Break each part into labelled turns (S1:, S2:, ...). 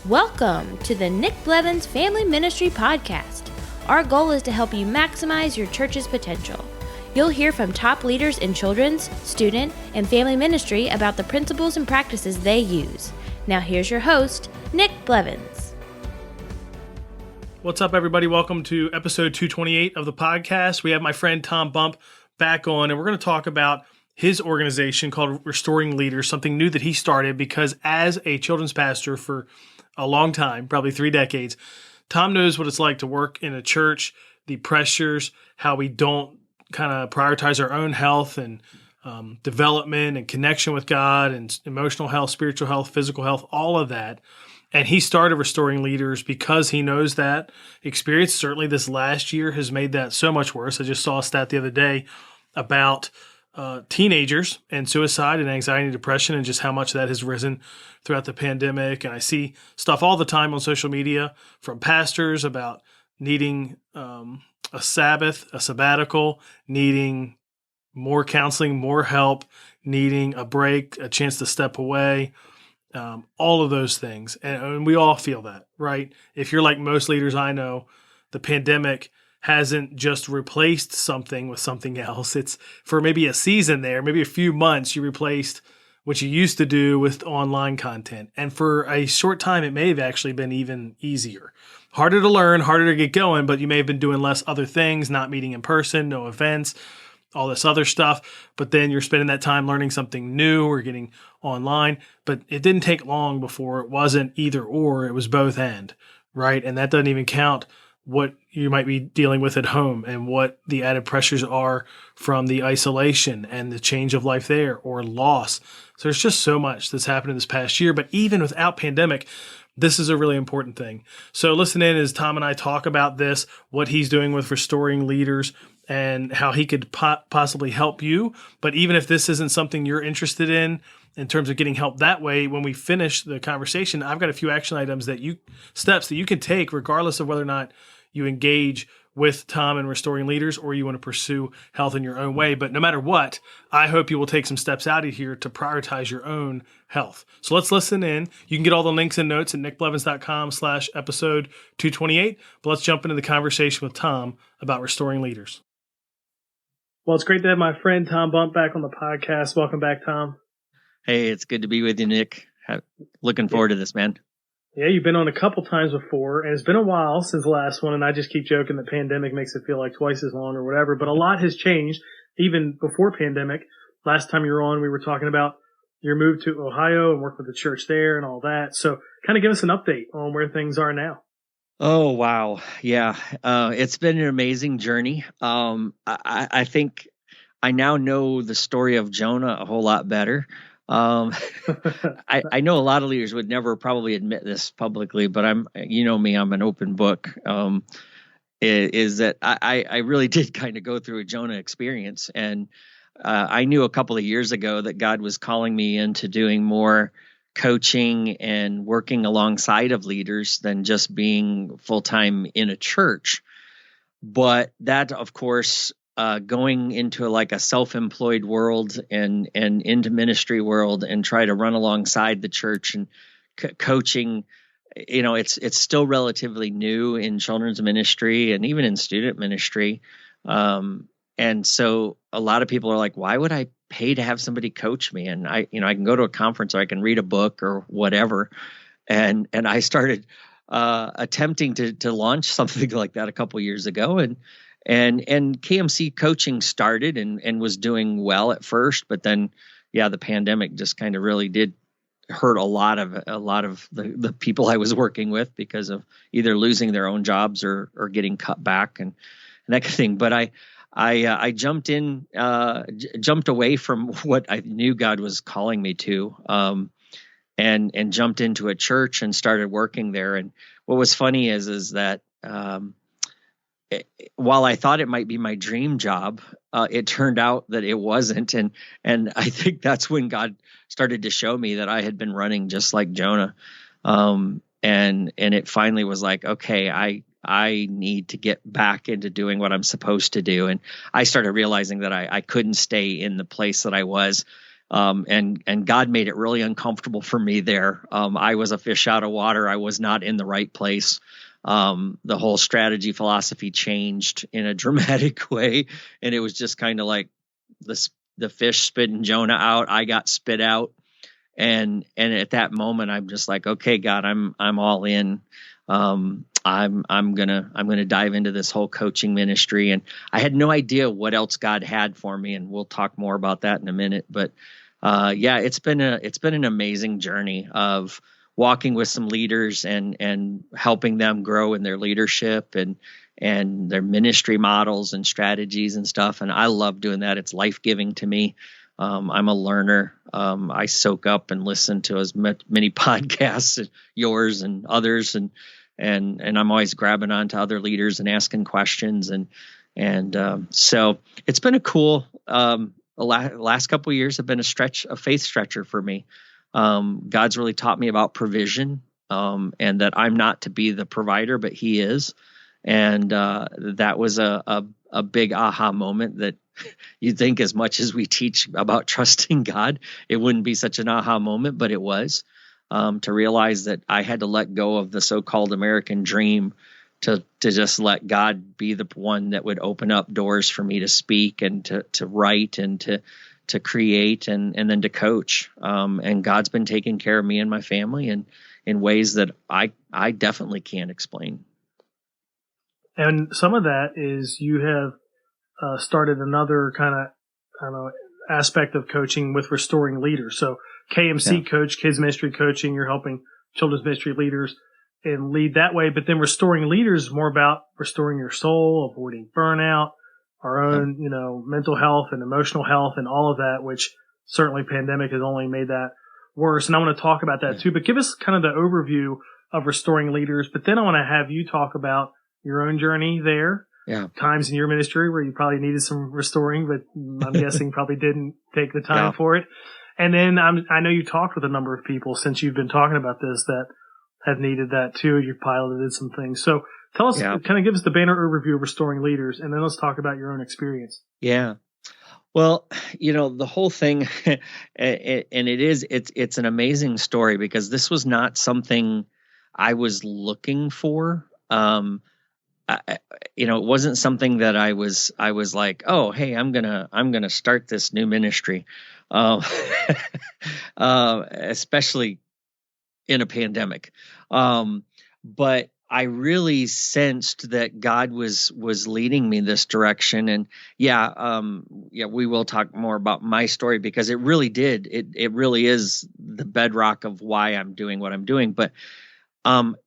S1: Welcome to the Nick Blevins Family Ministry Podcast. Our goal is to help you maximize your church's potential. You'll hear from top leaders in children's, student, and family ministry about the principles and practices they use. Now here's your host, Nick Blevins.
S2: What's up, everybody? Welcome to episode 228 of the podcast. We have my friend Tom Bump back on, and we're going to talk about his organization called Restoring Leaders, something new that he started because as a children's pastor for a long time, probably 3 decades, Tom knows what it's like to work in a church, the pressures, how we don't kind of prioritize our own health and development and connection with God and emotional health, spiritual health, physical health, all of that. And he started Restoring Leaders because he knows that experience. Certainly this last year has made that so much worse. I just saw a stat the other day about teenagers and suicide and anxiety and depression and just how much that has risen throughout the pandemic. And I see stuff all the time on social media from pastors about needing a Sabbath, a sabbatical, needing more counseling, more help, needing a break, a chance to step away, all of those things. And we all feel that, right? If you're like most leaders I know, the pandemic hasn't just replaced something with something else. It's for maybe a season there, maybe a few months, you replaced what you used to do with online content. And for a short time, it may have actually been even easier. Harder to learn, harder to get going, but you may have been doing less other things, not meeting in person, no events, all this other stuff. But then you're spending that time learning something new or getting online. But it didn't take long before it wasn't either or, it was both and, right? And that doesn't even count what you might be dealing with at home and what the added pressures are from the isolation and the change of life there or loss. So there's just so much that's happened in this past year. But even without pandemic, this is a really important thing. So listen in as Tom and I talk about this, what he's doing with Restoring Leaders and how he could possibly help you. But even if this isn't something you're interested in terms of getting help that way, when we finish the conversation, I've got a few action items steps that you can take regardless of whether or not you engage with Tom and Restoring Leaders or you want to pursue health in your own way. But no matter what, I hope you will take some steps out of here to prioritize your own health. So let's listen in. You can get all the links and notes at nickblevins.com/episode 228. But let's jump into the conversation with Tom about Restoring Leaders. Well, it's great to have my friend Tom Bump back on the podcast. Welcome back, Tom.
S3: Hey, it's good to be with you, Nick. Looking forward to this, man.
S2: Yeah, you've been on a couple times before, and it's been a while since the last one, and I just keep joking the pandemic makes it feel like twice as long or whatever, but a lot has changed even before pandemic. Last time you were on, we were talking about your move to Ohio and work with the church there and all that. So kind of give us an update on where things are now.
S3: Oh, wow. Yeah, it's been an amazing journey. I think I now know the story of Jonah a whole lot better. I know a lot of leaders would never probably admit this publicly, but I'm an open book. Is that I really did kind of go through a Jonah experience, and I knew a couple of years ago that God was calling me into doing more coaching and working alongside of leaders than just being full-time in a church. But that, of course, going into like a self-employed world and into ministry world and try to run alongside the church and coaching, it's still relatively new in children's ministry and even in student ministry. And so a lot of people are like, why would I pay to have somebody coach me? And I can go to a conference or I can read a book or whatever. And I started attempting to launch something like that a couple years ago. And KMC coaching started and was doing well at first, but then, the pandemic just kind of really did hurt a lot of the people I was working with because of either losing their own jobs or getting cut back and that kind of thing. But I jumped away from what I knew God was calling me to, and jumped into a church and started working there. And what was funny is that, while I thought it might be my dream job, it turned out that it wasn't. And I think that's when God started to show me that I had been running just like Jonah. And it finally was like, okay, I need to get back into doing what I'm supposed to do. And I started realizing that I couldn't stay in the place that I was And God made it really uncomfortable for me there. I was a fish out of water. I was not in the right place. The whole strategy philosophy changed in a dramatic way, and it was just kind of like the fish spitting Jonah out. I got spit out, and at that moment, I'm just like, okay, God, I'm all in. I'm gonna dive into this whole coaching ministry, and I had no idea what else God had for me, and we'll talk more about that in a minute. But yeah, it's been an amazing journey of walking with some leaders and helping them grow in their leadership and their ministry models and strategies and stuff. And I love doing that. It's life-giving to me. I'm a learner. I soak up and listen to as many podcasts, yours and others, and I'm always grabbing onto other leaders and asking questions. And so it's been a cool, the last couple of years have been a faith stretcher for me. God's really taught me about provision, and that I'm not to be the provider, but He is. And that was a big aha moment that you'd think, as much as we teach about trusting God, it wouldn't be such an aha moment, but it was, to realize that I had to let go of the so-called American dream to just let God be the one that would open up doors for me to speak and to write and to create and then to coach. And God's been taking care of me and my family in ways that I definitely can't explain.
S2: And some of that is you have started another kind of, I don't know, aspect of coaching with restoring leaders. So KMC coach, kids ministry coaching, you're helping children's ministry leaders and lead that way. But then restoring leaders is more about restoring your soul, avoiding burnout, our own, mental health and emotional health and all of that, which certainly pandemic has only made that worse. And I want to talk about that too, but give us kind of the overview of restoring leaders. But then I want to have you talk about your own journey there. Yeah. Times in your ministry where you probably needed some restoring, but I'm guessing probably didn't take the time for it. And then I know you talked with a number of people since you've been talking about this that have needed that too. You've piloted some things. So tell us, kind of give us the banner overview of restoring leaders, and then let's talk about your own experience.
S3: Yeah. Well, the whole thing, and it's an amazing story because this was not something I was looking for. It wasn't something that I was like, oh, hey, I'm gonna start this new ministry, especially in a pandemic. But I really sensed that God was leading me this direction, and we will talk more about my story because it really did. It really is the bedrock of why I'm doing what I'm doing. But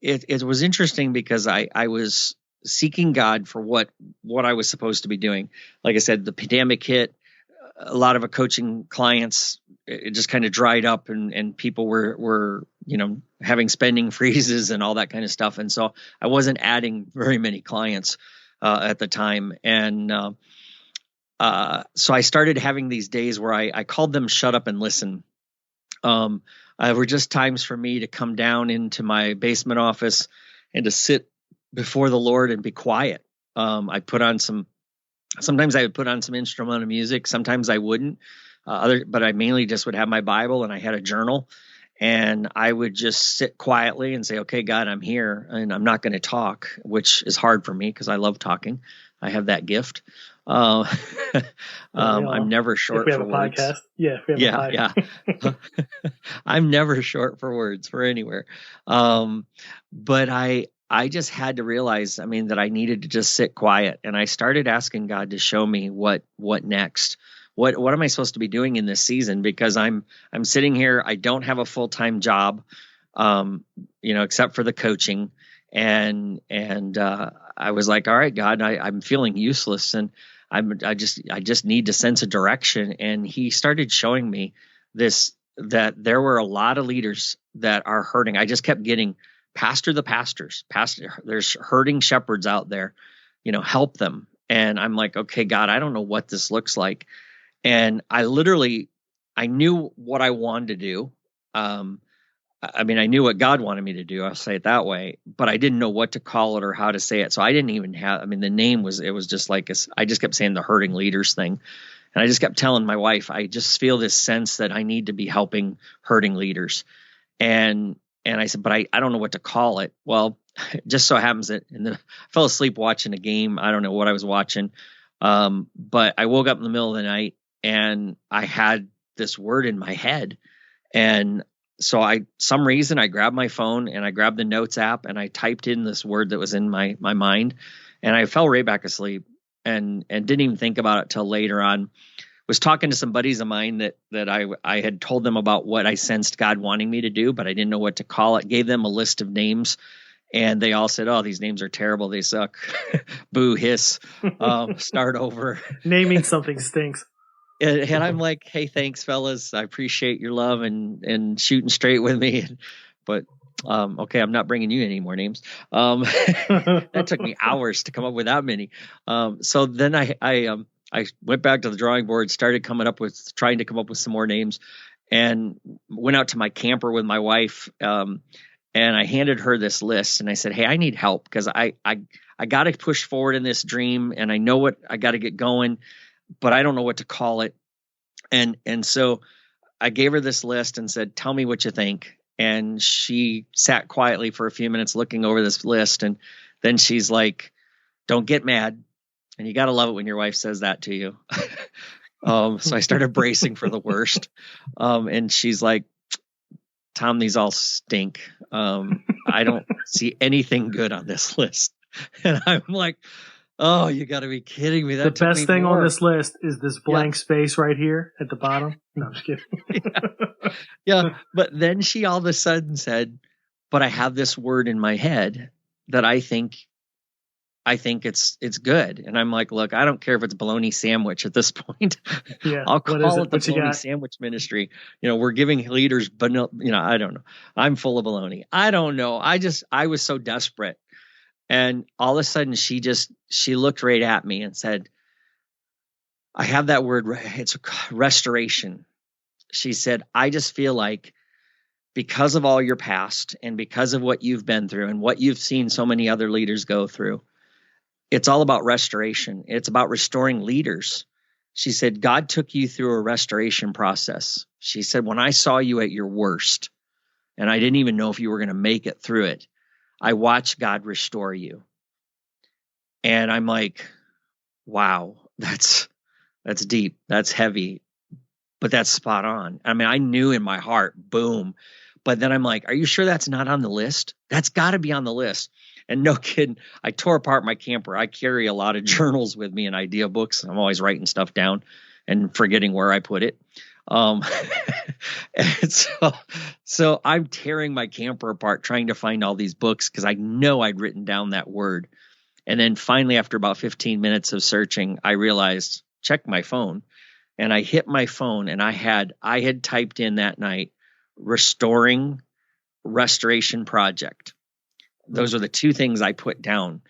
S3: it was interesting because I was seeking God for what I was supposed to be doing. Like I said, the pandemic hit. A lot of coaching clients, it just kind of dried up, and people were having spending freezes and all that kind of stuff. And so I wasn't adding very many clients at the time. And so I started having these days where I called them shut up and listen. Were just times for me to come down into my basement office and to sit before the Lord and be quiet. Sometimes I would put on some instrumental music. Sometimes I wouldn't. But I mainly just would have my Bible, and I had a journal, and I would just sit quietly and say, okay, God, I'm here, and I'm not going to talk, which is hard for me because I love talking. I have that gift. I'm never short for words.
S2: Podcast. Yeah. We have a podcast.
S3: I'm never short for words for anywhere. But I just had to realize, that I needed to just sit quiet, and I started asking God to show me what next. What am I supposed to be doing in this season? Because I'm sitting here, I don't have a full-time job, except for the coaching, and I was like, all right, God, I'm feeling useless, and I just need to sense a direction. And He started showing me that there were a lot of leaders that are hurting. I just kept getting pastor the pastors, there's hurting shepherds out there, help them. And I'm like, okay, God, I don't know what this looks like. And I knew what I wanted to do. I knew what God wanted me to do. I'll say it that way, but I didn't know what to call it or how to say it. So I didn't even have, the name was just like, I just kept saying the hurting leaders thing. And I just kept telling my wife, I just feel this sense that I need to be helping hurting leaders. And I said, but I don't know what to call it. Well, it just so happens that I fell asleep watching a game. I don't know what I was watching. But I woke up in the middle of the night and I had this word in my head. And so some reason I grabbed my phone and I grabbed the notes app and I typed in this word that was in my mind, and I fell right back asleep and didn't even think about it till later on. Was talking to some buddies of mine that I had told them about what I sensed God wanting me to do, but I didn't know what to call it. Gave them a list of names, and they all said, "Oh, these names are terrible. They suck. Boo, hiss, start over."
S2: Naming something stinks.
S3: And I'm like, "Hey, thanks, fellas. I appreciate your love and shooting straight with me." But okay, I'm not bringing you any more names. That took me hours to come up with that many. So then I went back to the drawing board, started trying to come up with some more names, and went out to my camper with my wife. And I handed her this list, and I said, "Hey, I need help because I got to push forward in this dream, and I know what I got to get going, but I don't know what to call it." And so I gave her this list and said, "Tell me what you think." And she sat quietly for a few minutes looking over this list, and then she's like, "Don't get mad." And you got to love it when your wife says that to you. So I started bracing for the worst. And she's like, "Tom, these all stink. I don't see anything good on this list." And I'm like, "Oh, you got to be kidding me."
S2: The best thing on this list is this blank space right here at the bottom. No, I'm just kidding.
S3: Yeah. But then she all of a sudden said, "But I have this word in my head that I think it's good." And I'm like, "Look, I don't care if it's bologna sandwich at this point.
S2: Yeah,
S3: I'll call it the bologna sandwich ministry. We're giving leaders, but I don't know. I'm full of bologna. I don't know. I was so desperate." And all of a sudden she looked right at me and said, "I have that word. It's restoration." She said, "I just feel like because of all your past and because of what you've been through and what you've seen so many other leaders go through, it's all about restoration. It's about restoring leaders." She said, "God took you through a restoration process." She said, "When I saw you at your worst, and I didn't even know if you were going to make it through it, I watched God restore you." And I'm like, wow, that's deep. That's heavy, but that's spot on. I mean, I knew in my heart, boom. But then I'm like, are you sure that's not on the list? That's got to be on the list. And no kidding, I tore apart my camper. I carry a lot of journals with me and idea books. I'm always writing stuff down and forgetting where I put it. And so I'm tearing my camper apart, trying to find all these books because I know I'd written down that word. And then finally, after about 15 minutes of searching, I realized, check my phone. And I hit my phone, and I had typed in that night, restoration project. Those are the two things I put down.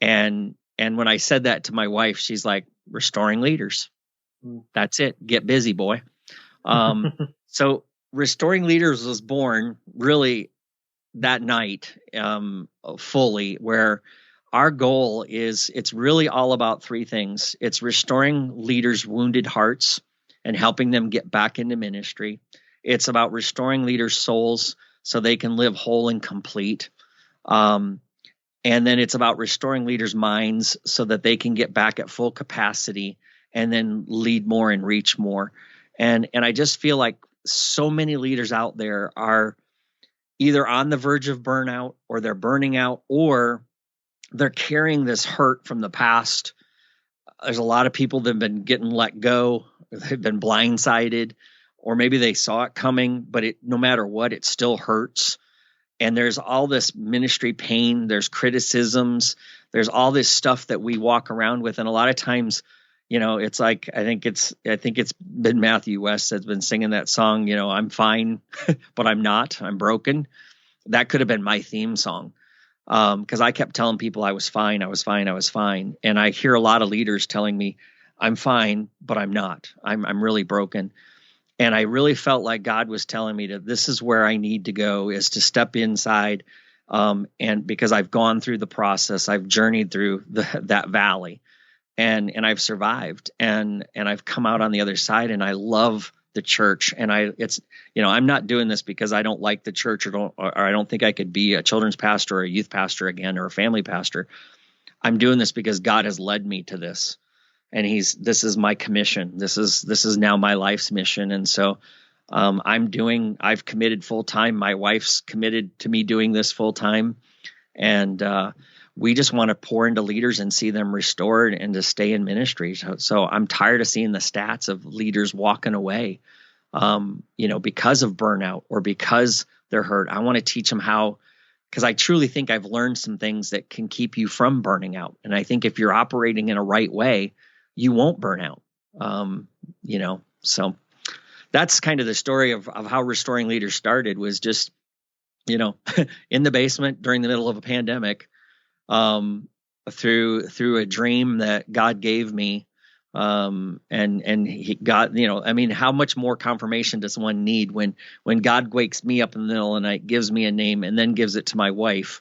S3: And when I said that to my wife, she's like, "Restoring leaders. That's it. Get busy, boy." So Restoring Leaders was born really that night, fully, where our goal is, it's really all about three things. It's restoring leaders' wounded hearts and helping them get back into ministry. It's about restoring leaders' souls so they can live whole and complete. And then it's about restoring leaders' minds so that they can get back at full capacity and then lead more and reach more. And I just feel like so many leaders out there are either on the verge of burnout, or they're burning out, or they're carrying this hurt from the past. There's a lot of people that have been getting let go. They've been blindsided, or maybe they saw it coming, but no matter what, it still hurts. And there's all this ministry pain. There's criticisms. There's all this stuff that we walk around with. And a lot of times, it's like, I think it's been Matthew West that's been singing that song, "I'm fine, but I'm not, I'm broken." That could have been my theme song. Because I kept telling people I was fine. And I hear a lot of leaders telling me, "I'm fine, but I'm not. I'm really broken." And I really felt like God was telling me this is where I need to go, is to step inside. And because I've gone through the process, I've journeyed through that valley. and I've survived, and I've come out on the other side, and I love the church. And I'm not doing this because I don't like the church or I don't think I could be a children's pastor or a youth pastor again or a family pastor. I'm doing this because God has led me to this, and this is my commission. This is now my life's mission. And so I've committed full time. My wife's committed to me doing this full time. And we just want to pour into leaders and see them restored and to stay in ministry. So I'm tired of seeing the stats of leaders walking away, because of burnout or because they're hurt. I want to teach them how, because I truly think I've learned some things that can keep you from burning out. And I think if you're operating in a right way, you won't burn out. So that's kind of the story of how Restoring Leaders started, was just, in the basement during the middle of a pandemic, through a dream that God gave me. And he got, how much more confirmation does one need when God wakes me up in the middle of the night, gives me a name, and then gives it to my wife,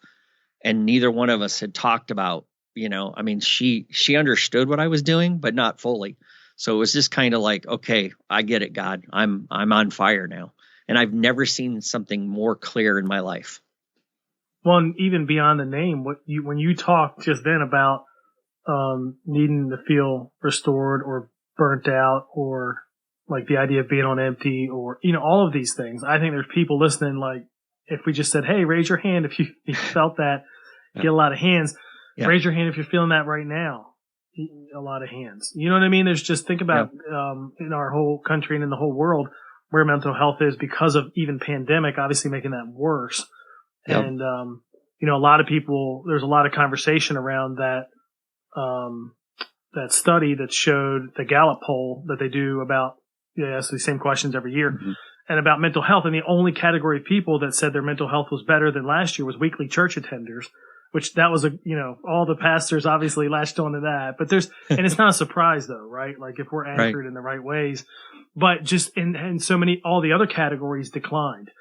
S3: and neither one of us had talked about, she understood what I was doing, but not fully. So it was just kind of like, okay, I get it, God, I'm on fire now. And I've never seen something more clear in my life.
S2: Well, and even beyond the name, when you talked just then about needing to feel restored or burnt out, or like the idea of being on empty, or all of these things, I think there's people listening. Like, if we just said, "Hey, raise your hand if you felt that," get a lot of hands. Yeah. Raise your hand if you're feeling that right now. A lot of hands. You know what I mean? There's just, think about in our whole country and in the whole world where mental health is, because of even pandemic, obviously making that worse. Yep. And, a lot of people, there's a lot of conversation around that study that showed the Gallup poll that they do about, ask the same questions every year, mm-hmm. and about mental health. And the only category of people that said their mental health was better than last year was weekly church attenders, which that was all the pastors obviously latched onto that. But and it's not a surprise though, right? Like, if we're anchored right in the right ways, but just in so many, all the other categories declined.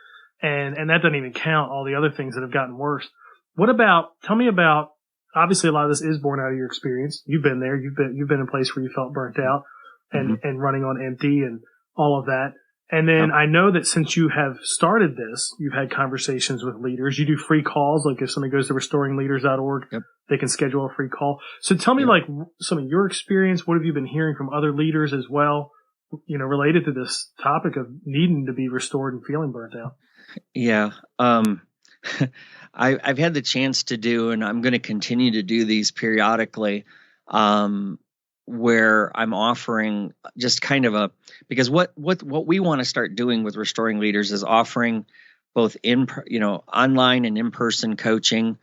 S2: And that doesn't even count all the other things that have gotten worse. Tell me about, obviously a lot of this is born out of your experience. You've been there. You've been in a place where you felt burnt out and running on empty and all of that. And then I know that since you have started this, you've had conversations with leaders. You do free calls. Like, if somebody goes to restoringleaders.org, they can schedule a free call. So tell me, like, some of your experience. What have you been hearing from other leaders as well, related to this topic of needing to be restored and feeling burnt out?
S3: Yeah. I've had the chance to do, and I'm going to continue to do these periodically, where I'm offering just kind of because what we want to start doing with Restoring Leaders is offering both online and in-person coaching.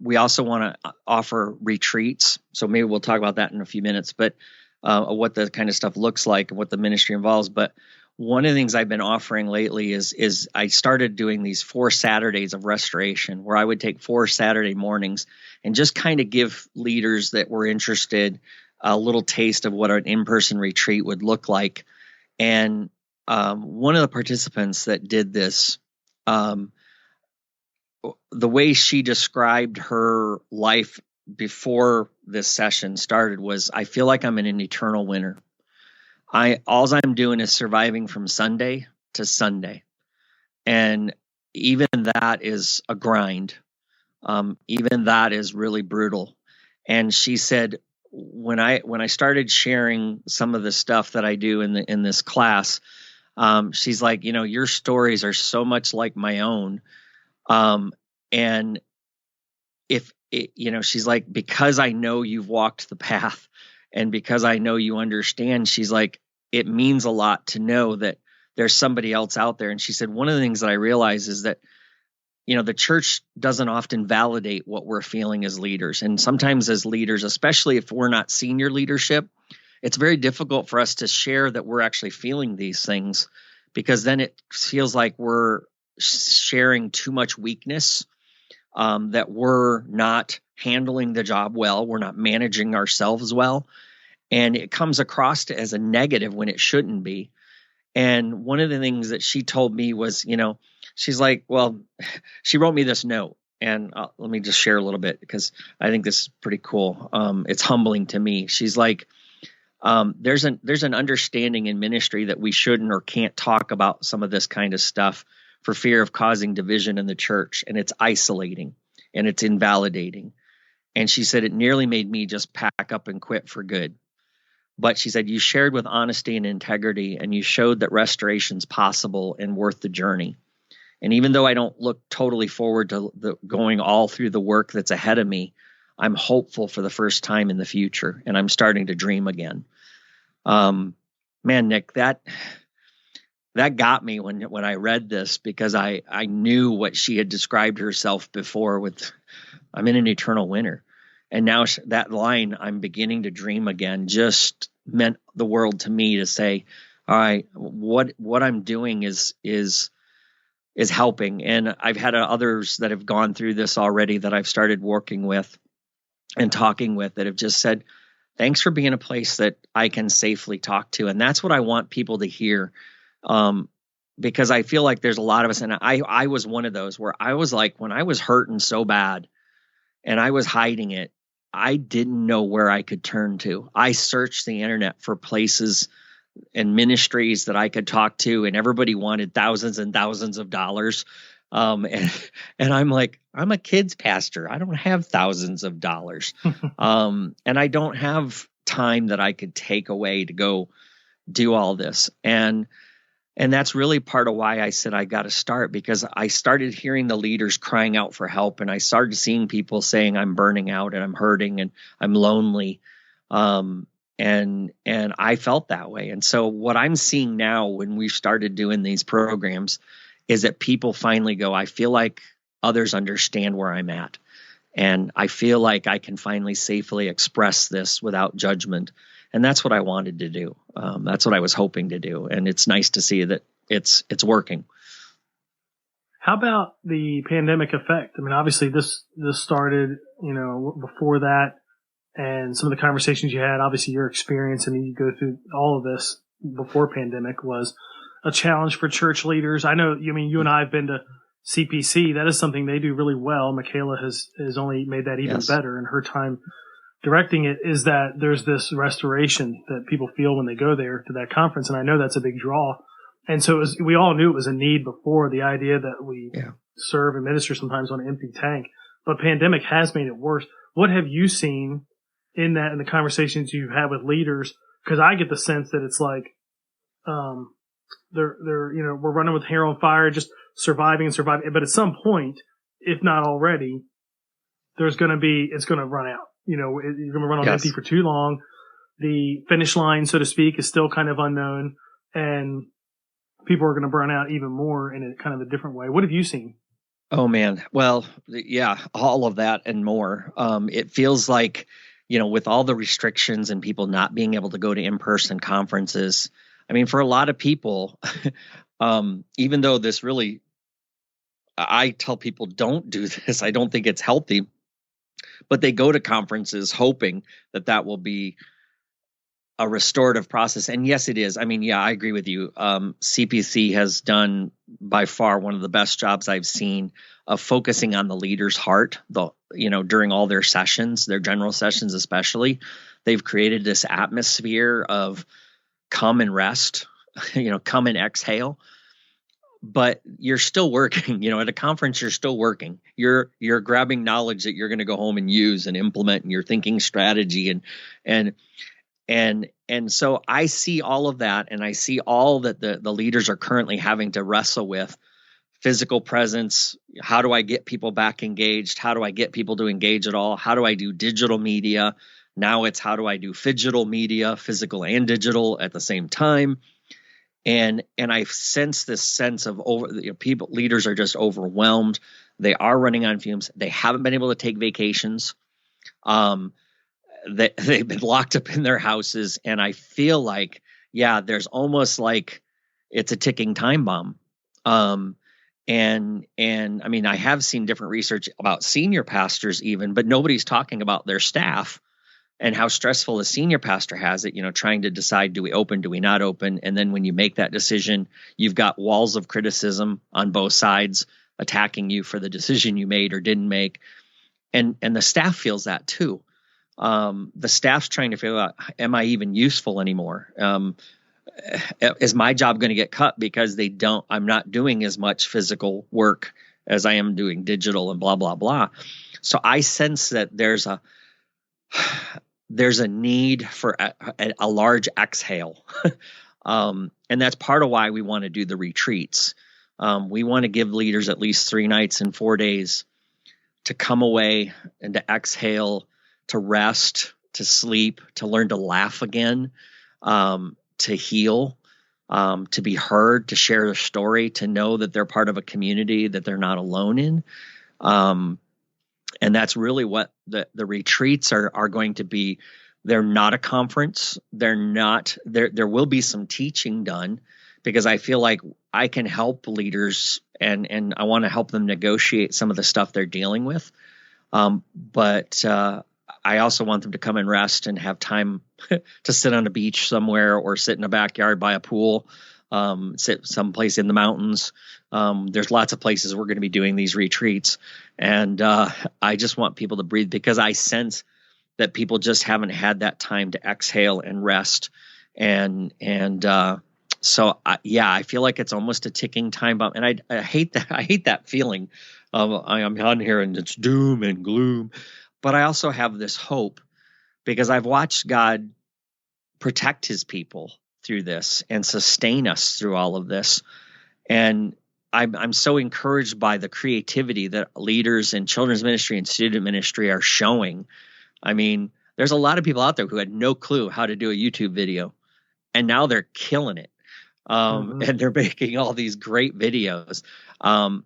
S3: We also want to offer retreats. So maybe we'll talk about that in a few minutes, but what the kind of stuff looks like and what the ministry involves. But one of the things I've been offering lately is I started doing these 4 Saturdays of restoration, where I would take 4 Saturday mornings and just kind of give leaders that were interested a little taste of what an in-person retreat would look like. And one of the participants that did this, the way she described her life before this session started was, I feel like I'm in an eternal winter. All I'm doing is surviving from Sunday to Sunday. And even that is a grind. Even that is really brutal. And she said, when I started sharing some of the stuff that I do in this class, she's like, your stories are so much like my own. And she's like, because I know you've walked the path, and because I know you understand, she's like, it means a lot to know that there's somebody else out there. And she said, one of the things that I realize is that, the church doesn't often validate what we're feeling as leaders. And sometimes as leaders, especially if we're not senior leadership, it's very difficult for us to share that we're actually feeling these things, because then it feels like we're sharing too much weakness, that we're not handling the job well, we're not managing ourselves well. And it comes across as a negative when it shouldn't be. And one of the things that she told me was, she's like, well, she wrote me this note, let me just share a little bit because I think this is pretty cool. It's humbling to me. She's like, there's an understanding in ministry that we shouldn't or can't talk about some of this kind of stuff for fear of causing division in the church, and it's isolating and it's invalidating. And she said it nearly made me just pack up and quit for good. But she said, you shared with honesty and integrity, and you showed that restoration's possible and worth the journey. And even though I don't look totally forward to going all through the work that's ahead of me, I'm hopeful for the first time in the future, and I'm starting to dream again. Man, Nick, that got me when I read this, because I knew what she had described herself before with, I'm in an eternal winter. And now that line, I'm beginning to dream again, just meant the world to me to say, all right, what I'm doing is helping. And I've had others that have gone through this already that I've started working with and talking with that have just said, thanks for being a place that I can safely talk to. And that's what I want people to hear. Because I feel like there's a lot of us, and I was one of those where I was like, when I was hurting so bad and I was hiding it, I didn't know where I could turn to. I searched the internet for places and ministries that I could talk to, and everybody wanted thousands and thousands of dollars. And I'm like, I'm a kids pastor. I don't have thousands of dollars. And I don't have time that I could take away to go do all this. And that's really part of why I said I got to start, because I started hearing the leaders crying out for help, and I started seeing people saying I'm burning out and I'm hurting and I'm lonely. And I felt that way. And so what I'm seeing now when we started doing these programs is that people finally go, I feel like others understand where I'm at. And I feel like I can finally safely express this without judgment. And that's what I wanted to do. That's what I was hoping to do. And it's nice to see that it's working.
S2: How about the pandemic effect? I mean, obviously this started, before that, and some of the conversations you had, obviously your experience, and you go through all of this before pandemic was a challenge for church leaders. I know, you and I have been to CPC. That is something they do really well. Michaela has only made that even better in her time directing it, is that there's this restoration that people feel when they go there to that conference. And I know that's a big draw. And so we all knew it was a need before, the idea that we serve and minister sometimes on an empty tank, but pandemic has made it worse. What have you seen in the conversations you've had with leaders? Cause I get the sense that it's like, they're, we're running with hair on fire, just surviving. But at some point, if not already, it's going to run out. You're going to run on empty for too long. The finish line, so to speak, is still kind of unknown, and people are going to burn out even more in a kind of a different way. What have you seen?
S3: Oh man. Well, yeah, all of that and more. It feels like, with all the restrictions and people not being able to go to in-person conferences, I mean, for a lot of people, even though this really, I tell people don't do this. I don't think it's healthy. But they go to conferences hoping that will be a restorative process. And yes, it is. I mean, yeah, I agree with you. CPC has done by far one of the best jobs I've seen of focusing on the leader's heart, during all their sessions, their general sessions especially. They've created this atmosphere of come and rest, come and exhale. But you're still working, at a conference, you're still working. You're grabbing knowledge that you're going to go home and use and implement in your thinking strategy. And so I see all of that, and I see all that the leaders are currently having to wrestle with. Physical presence. How do I get people back engaged? How do I get people to engage at all? How do I do digital media? Now it's how do I do phygital media, physical and digital at the same time? And I sense this sense of leaders are just overwhelmed. They are running on fumes. They haven't been able to take vacations. They've been locked up in their houses. And I feel like, there's almost like it's a ticking time bomb. And I mean, I have seen different research about senior pastors even, but nobody's talking about their staff and how stressful a senior pastor has it, trying to decide, do we open, do we not open? And then when you make that decision, you've got walls of criticism on both sides attacking you for the decision you made or didn't make. And the staff feels that too. The staff's trying to figure out, am I even useful anymore? Is my job going to get cut because I'm not doing as much physical work as I am doing digital and blah, blah, blah. So I sense that there's a need for a large exhale. And that's part of why we want to do the retreats. We want to give leaders at least 3 nights and 4 days to come away and to exhale, to rest, to sleep, to learn to laugh again, to heal, to be heard, to share their story, to know that they're part of a community that they're not alone in. And that's really what the retreats are going to be. They're not a conference. They're not there. There will be some teaching done because I feel like I can help leaders and I want to help them negotiate some of the stuff they're dealing with. But I also want them to come and rest and have time to sit on a beach somewhere or sit in a backyard by a pool, sit someplace in the mountains. There's lots of places we're going to be doing these retreats. And I just want people to breathe because I sense that people just haven't had that time to exhale and rest. So I feel like it's almost a ticking time bomb. And I hate that. I hate that feeling. I'm on here and it's doom and gloom. But I also have this hope because I've watched God protect his people through this and sustain us through all of this. And I'm so encouraged by the creativity that leaders in children's ministry and student ministry are showing. I mean, there's a lot of people out there who had no clue how to do a YouTube video, and now they're killing it. And they're making all these great videos.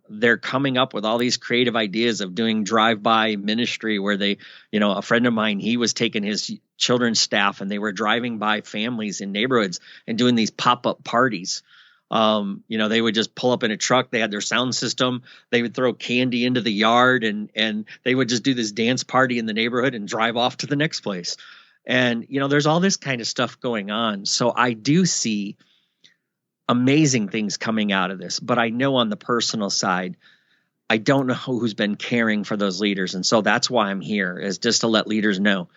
S3: They're coming up with all these creative ideas of doing drive-by ministry where they, a friend of mine, he was taking his children's staff and they were driving by families in neighborhoods and doing these pop-up parties. They would just pull up in a truck. They had their sound system. They would throw candy into the yard and they would just do this dance party in the neighborhood and drive off to the next place. And, there's all this kind of stuff going on. So I do see amazing things coming out of this, but I know on the personal side, I don't know who's been caring for those leaders. And so that's why I'm here, is just to let leaders know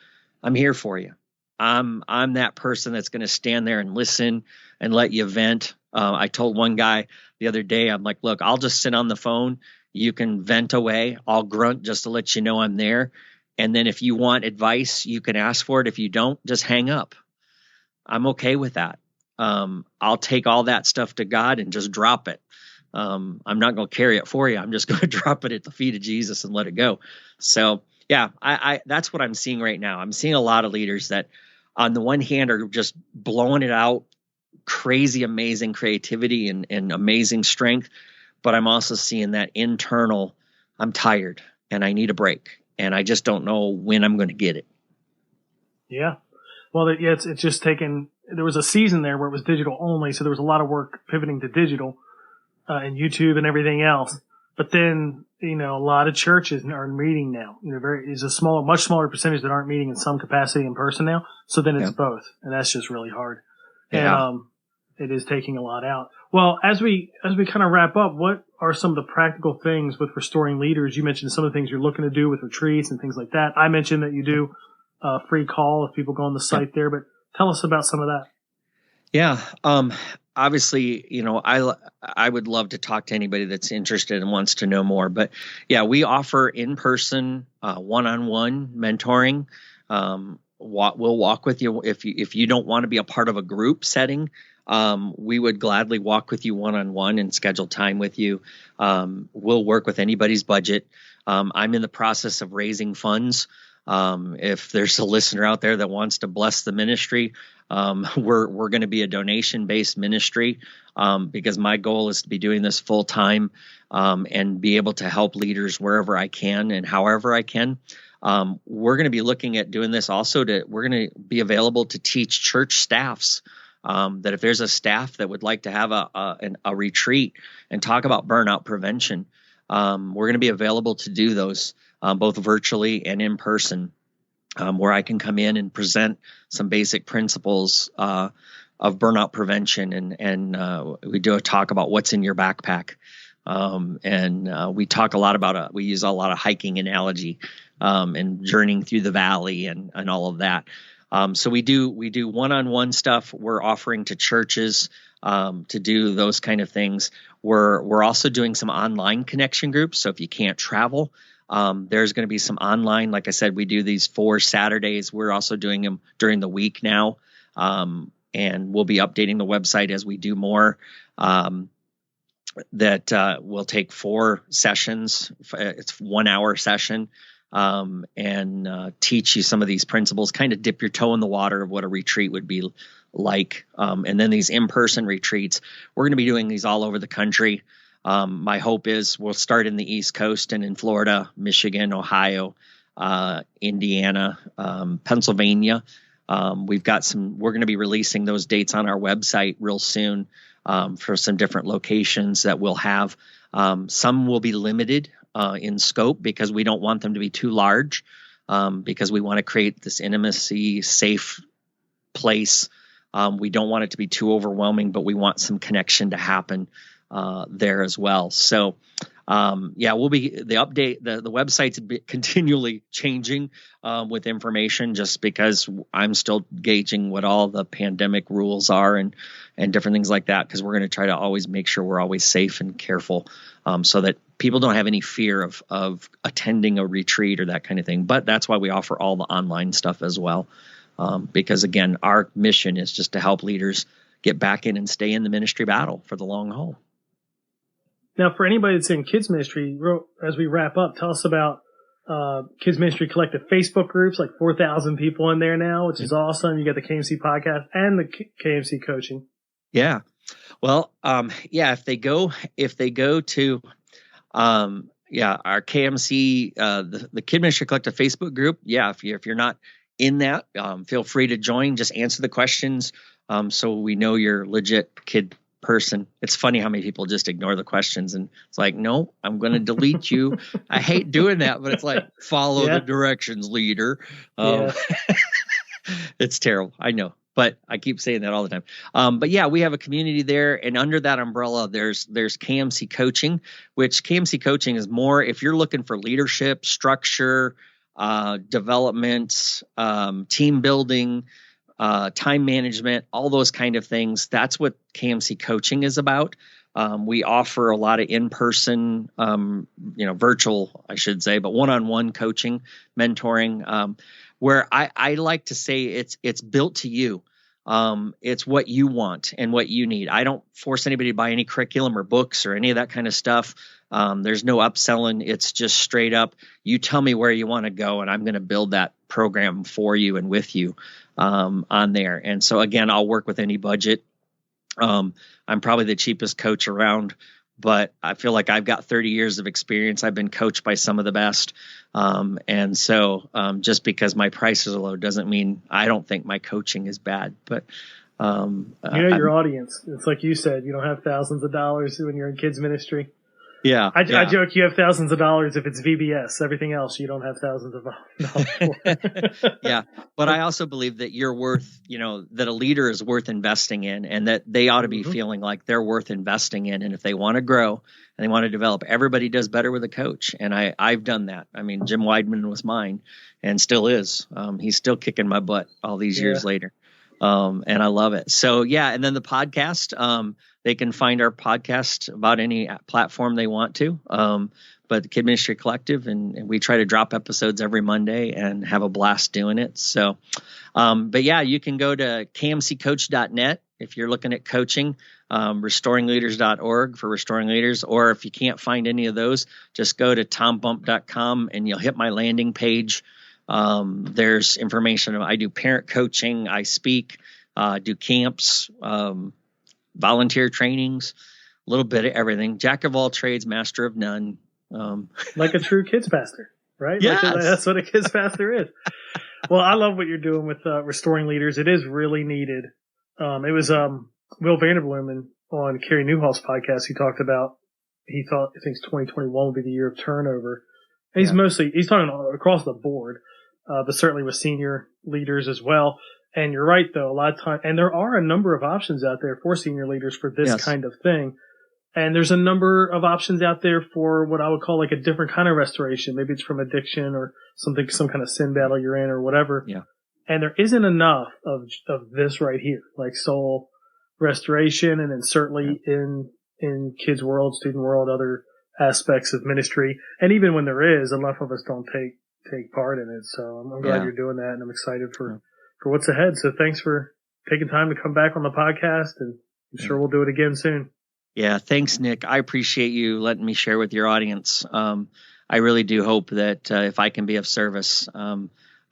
S3: I'm here for you. I'm that person that's going to stand there and listen and let you vent. I told one guy the other day, I'm like, look, I'll just sit on the phone. You can vent away. I'll grunt just to let you know I'm there. And then if you want advice, you can ask for it. If you don't, just hang up. I'm okay with that. I'll take all that stuff to God and just drop it. I'm not going to carry it for you. I'm just going to drop it at the feet of Jesus and let it go. So yeah, I that's what I'm seeing right now. I'm seeing a lot of leaders that on the one hand are just blowing it out, crazy, amazing creativity and amazing strength. But I'm also seeing that internal, I'm tired and I need a break and I just don't know when I'm going to get it.
S2: Yeah. Well, it's just taken. There was a season there where it was digital only, so there was a lot of work pivoting to digital and YouTube and everything else. But then, a lot of churches are meeting now. Is a much smaller percentage that aren't meeting in some capacity in person now. So then it's both, and that's just really hard.
S3: Yeah.
S2: And it is taking a lot out. Well, as we kind of wrap up, what are some of the practical things with restoring leaders? You mentioned some of the things you're looking to do with retreats and things like that. I mentioned that you do a free call if people go on the site there, but tell us about some of that.
S3: Yeah. Obviously, I would love to talk to anybody that's interested and wants to know more, but yeah, we offer in-person, one-on-one mentoring. We'll walk with you. If you don't want to be a part of a group setting, we would gladly walk with you one-on-one and schedule time with you. We'll work with anybody's budget. I'm in the process of raising funds. If there's a listener out there that wants to bless the ministry, we're going to be a donation-based ministry because my goal is to be doing this full time and be able to help leaders wherever I can and however I can. We're going to be looking at doing this also we're going to be available to teach church staffs that if there's a staff that would like to have a retreat and talk about burnout prevention, we're going to be available to do those both virtually and in person, where I can come in and present some basic principles of burnout prevention. And we do a talk about what's in your backpack. And we talk a lot about we use a lot of hiking analogy and journeying through the valley and all of that. So we do one-on-one stuff. We're offering to churches to do those kind of things. We're also doing some online connection groups. So if you can't travel, there's going to be some online. Like I said, we do these 4 Saturdays. We're also doing them during the week now, and we'll be updating the website as we do more. That will take 4 sessions. It's 1 hour session. And teach you some of these principles, kind of dip your toe in the water of what a retreat would be like. And then these in-person retreats, we're going to be doing these all over the country. My hope is we'll start in the East Coast and in Florida, Michigan, Ohio, Indiana, Pennsylvania. We're going to be releasing those dates on our website real soon for some different locations that we'll have. Some will be limited in scope because we don't want them to be too large, because we want to create this intimacy, safe place. We don't want it to be too overwhelming, but we want some connection to happen there as well. So, we'll be the website's continually changing with information, just because I'm still gauging what all the pandemic rules are and different things like that, because we're going to try to always make sure we're always safe and careful, so that people don't have any fear of attending a retreat or that kind of thing. But that's why we offer all the online stuff as well, because again, our mission is just to help leaders get back in and stay in the ministry battle for the long haul.
S2: Now, for anybody that's in kids ministry, as we wrap up, tell us about Kids Ministry Collective Facebook groups, like 4,000 people in there now, which is awesome. You got the KMC podcast and the KMC coaching. Yeah.
S3: Well, if they go to our KMC, the Kid Ministry Collective Facebook group, if you're not in that, feel free to join. Just answer the questions, so we know you're legit kid person. It's funny how many people just ignore the questions, and it's like, no, I'm going to delete you. I hate doing that, but it's like, follow the directions, leader. It's terrible, I know, but I keep saying that all the time. But we have a community there, and under that umbrella, there's KMC coaching, which KMC coaching is more if you're looking for leadership, structure, development, team building, time management, all those kind of things. That's what KMC coaching is about. We offer a lot of in-person, virtual, I should say, but one-on-one coaching, mentoring, where I like to say it's built to you. It's what you want and what you need. I don't force anybody to buy any curriculum or books or any of that kind of stuff. There's no upselling. It's just straight up, you tell me where you want to go, and I'm going to build that program for you and with you on there. And so again, I'll work with any budget. I'm probably the cheapest coach around, but I feel like I've got 30 years of experience. I've been coached by some of the best. And so just because my prices are low doesn't mean I don't think my coaching is bad. But
S2: your audience. It's like you said, you don't have thousands of dollars when you're in kids ministry.
S3: Yeah,
S2: I joke you have thousands of dollars if it's VBS. Everything else you don't have thousands of dollars for.
S3: Yeah, but I also believe that you're worth, that a leader is worth investing in, and that they ought to be feeling like they're worth investing in. And if they want to grow and they want to develop, everybody does better with a coach. And I've done that. I mean, Jim Weidman was mine and still is. He's still kicking my butt all these years later. And I love it. So, and then the podcast, they can find our podcast about any platform they want to. But the Kid Ministry Collective, and we try to drop episodes every Monday and have a blast doing it. So, you can go to kmccoach.net if you're looking at coaching, restoringleaders.org for restoring leaders. Or if you can't find any of those, just go to tombump.com and you'll hit my landing page. There's information. I do parent coaching. I speak, do camps, volunteer trainings, a little bit of everything. Jack of all trades, master of none.
S2: Like a true kids pastor, right?
S3: Yes.
S2: That's what a kids pastor is. Well, I love what you're doing with restoring leaders. It is really needed. It was Will Vanderbloemen on Carrie Newhoff's podcast. He talked about he thinks 2021 will be the year of turnover. And he's talking across the board, but certainly with senior leaders as well. And you're right, though, a lot of time, and there are a number of options out there for senior leaders for this kind of thing. And there's a number of options out there for what I would call like a different kind of restoration. Maybe it's from addiction or something, some kind of sin battle you're in or whatever.
S3: Yeah.
S2: And there isn't enough of this right here, like soul restoration, and then certainly in kids' world, student world, other aspects of ministry. And even when there is, enough of us don't take part in it. So I'm glad you're doing that, and I'm excited for what's ahead. So thanks for taking time to come back on the podcast, and I'm sure we'll do it again soon.
S3: Yeah, thanks, Nick. I appreciate you letting me share with your audience. I really do hope that if I can be of service,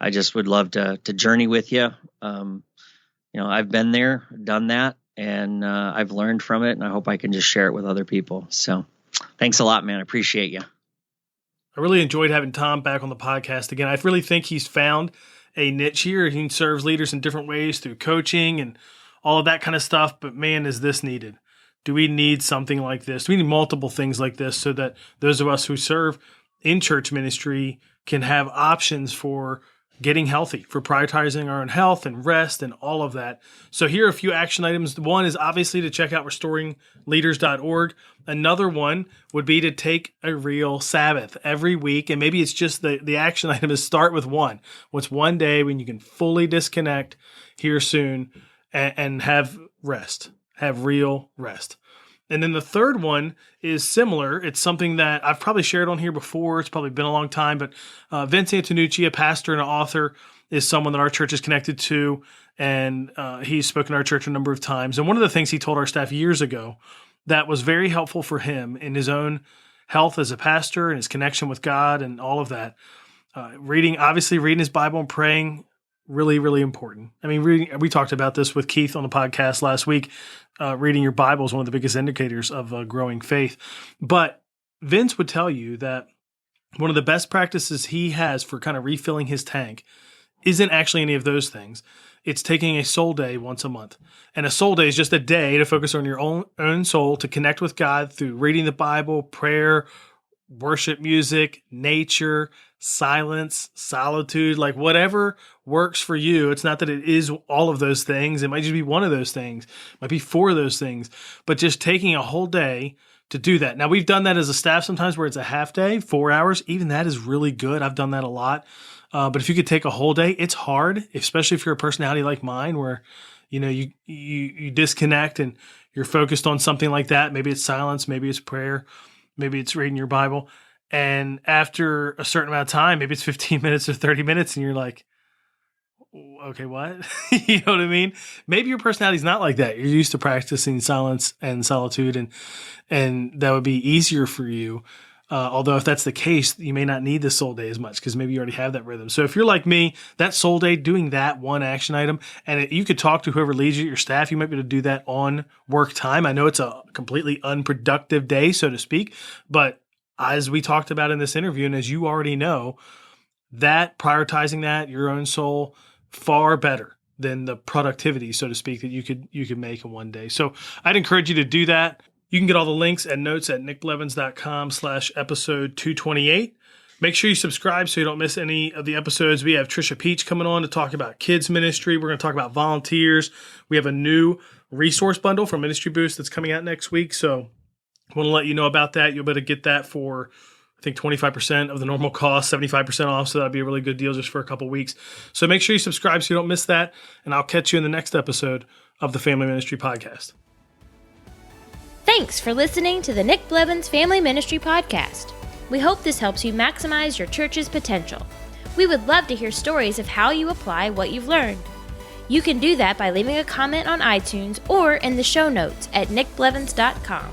S3: I just would love to journey with you. I've been there, done that, and I've learned from it, and I hope I can just share it with other people. So thanks a lot, man. I appreciate you.
S2: I really enjoyed having Tom back on the podcast again. I really think he's found a niche here. He serves leaders in different ways through coaching and all of that kind of stuff. But man, is this needed? Do we need something like this? Do we need multiple things like this so that those of us who serve in church ministry can have options for getting healthy, for prioritizing our own health and rest and all of that? So here are a few action items. One is obviously to check out restoringleaders.org. Another one would be to take a real Sabbath every week. And maybe it's just the action item is start with one. What's one day when you can fully disconnect here soon and have rest, have real rest. And then the third one is similar. It's something that I've probably shared on here before. It's probably been a long time, but Vince Antonucci, a pastor and an author, is someone that our church is connected to, and he's spoken to our church a number of times. And one of the things he told our staff years ago that was very helpful for him in his own health as a pastor and his connection with God and all of that, reading his Bible and praying, really, really important. I mean, we talked about this with Keith on the podcast last week. Reading your Bible is one of the biggest indicators of a growing faith. But Vince would tell you that one of the best practices he has for kind of refilling his tank isn't actually any of those things. It's taking a soul day once a month. And a soul day is just a day to focus on your own soul, to connect with God through reading the Bible, prayer, worship music, nature, silence, solitude, like whatever works for you. It's not that it is all of those things. It might just be one of those things. It might be four of those things. But just taking a whole day to do that. Now, we've done that as a staff sometimes where it's a half day, 4 hours. Even that is really good. I've done that a lot. But if you could take a whole day, it's hard, especially if you're a personality like mine where, you disconnect and you're focused on something like that. Maybe it's silence, maybe it's prayer, maybe it's reading your Bible. And after a certain amount of time, maybe it's 15 minutes or 30 minutes, and you're like, okay, what? You know what I mean? Maybe your personality is not like that. You're used to practicing silence and solitude, and that would be easier for you. Although if that's the case, you may not need the soul day as much because maybe you already have that rhythm. So if you're like me, that soul day, doing that one action item, and you could talk to whoever leads you, your staff, you might be able to do that on work time. I know it's a completely unproductive day, so to speak, but as we talked about in this interview, and as you already know, that prioritizing that, your own soul, far better than the productivity, so to speak, that you could make in one day. So I'd encourage you to do that. You can get all the links and notes at nickblevins.com/episode 228. Make sure you subscribe so you don't miss any of the episodes. We have Trisha Peach coming on to talk about kids ministry. We're going to talk about volunteers. We have a new resource bundle from Ministry Boost that's coming out next week. So I want to let you know about that. You'll be able to get that for, I think, 25% of the normal cost, 75% off. So that'll be a really good deal just for a couple weeks. So make sure you subscribe so you don't miss that. And I'll catch you in the next episode of the Family Ministry Podcast.
S1: Thanks for listening to the Nick Blevins Family Ministry Podcast. We hope this helps you maximize your church's potential. We would love to hear stories of how you apply what you've learned. You can do that by leaving a comment on iTunes or in the show notes at nickblevins.com.